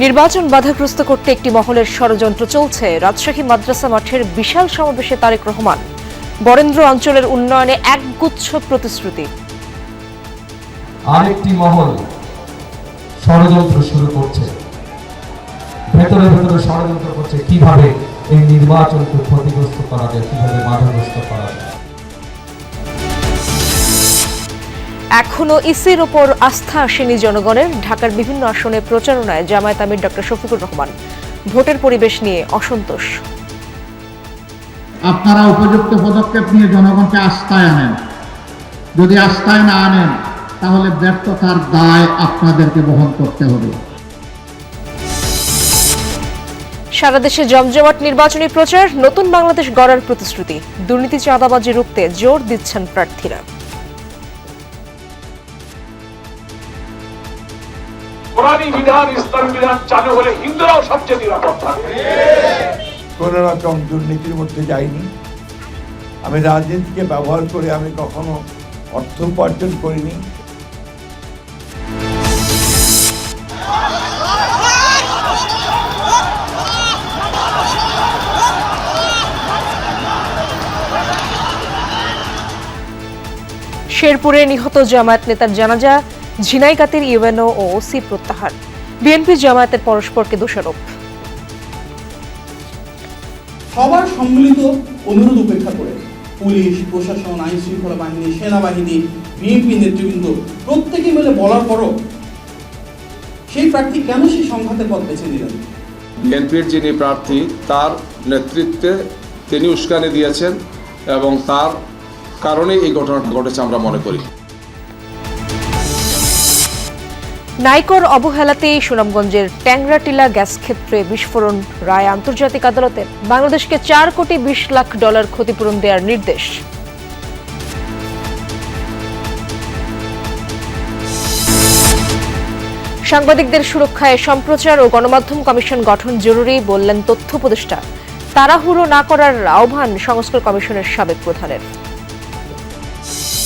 নির্বাচন বাধাগ্রস্ত করতে একটি মহলের ষড়যন্ত্র চলছে। রাজশাহী মাদ্রাসা মাঠের বিশাল সমাবেশে তারেক রহমান। বরেন্দ্র অঞ্চলের উন্নয়নে একগুচ্ছ প্রতিশ্রুতি। আরেকটি মহল ষড়যন্ত্র শুরু করছে, ভেতরে ভেতরে ষড়যন্ত্র করছে কিভাবে এই নির্বাচনকে ক্ষতিগ্রস্ত করা যায়, কিভাবে বাধাগ্রস্ত করা যায়। এখনো ইসির ওপর আস্থা আসেনি জনগণের। ঢাকার বিভিন্ন আসনে প্রচারণায় জামায়াত আমির ডক্টর শফিকুর রহমান। ভোটের পরিবেশ নিয়ে অসন্তোষ। আপনারা উপযুক্ত পদক্ষেপ নিয়ে জনগণকে আস্থায় আনেন। যদি আস্থায় না আনেন তাহলে ব্যর্থতার দায় আপনাদেরকে বহন করতে হবে। সারা দেশে জমজমাট নির্বাচনী প্রচার, নতুন বাংলাদেশ গড়ার প্রতিশ্রুতি। দুর্নীতি চাঁদাবাজি রুখতে জোর দিচ্ছেন প্রার্থীরা। কোরআনী বিধান, ইসলামী বিধান চালু হলে হিন্দুরাও সবচেয়ে নিরাপদ থাকবে। কোন রকম দুর্নীতির মধ্যে যাইনি। আমি রাজনীতিকে ব্যবহার করে আমি কখনো অর্থ উপার্জন করিনি। শেরপুরে নিহত জামায়াত নেতার জানাজা, ঝিনাইগাতীর ইউএনও ও ওসি প্রত্যাহার। বিএনপি জামায়াতের পরস্পরকে দোষারোপ। সবার সম্মিলিত অনুরোধ উপেক্ষা করে পুলিশ প্রশাসন, আইন শৃঙ্খলা বাহিনী, সেনাবাহিনী, বিএনপি নেতৃবৃন্দ প্রত্যেকে মিলে বলার পরও সেই প্রার্থী কেন সেই সংঘাতের পথ বেছে নিলেন? বিএনপির যিনি প্রার্থী তার নেতৃত্বে তিনি উস্কানি দিয়েছেন এবং তার কারণে এই ঘটনাটা ঘটেছে আমরা মনে করি। নাইকোর অবহেলাতেই সুনামগঞ্জের ট্যাংরাটিলা গ্যাস ক্ষেত্রে বিস্ফোরণ, রায় আন্তর্জাতিক আদালতের। বাংলাদেশকে $4,20,00,000 ক্ষতিপূরণ দেওয়ার নির্দেশ। সাংবাদিকদের সুরক্ষায় সম্প্রচার ও গণমাধ্যম কমিশন গঠন জরুরি বললেন তথ্য উপদেষ্টা। তাড়াহুড়ো না করার আহ্বান সংস্কার কমিশনের সাবেক প্রধানের।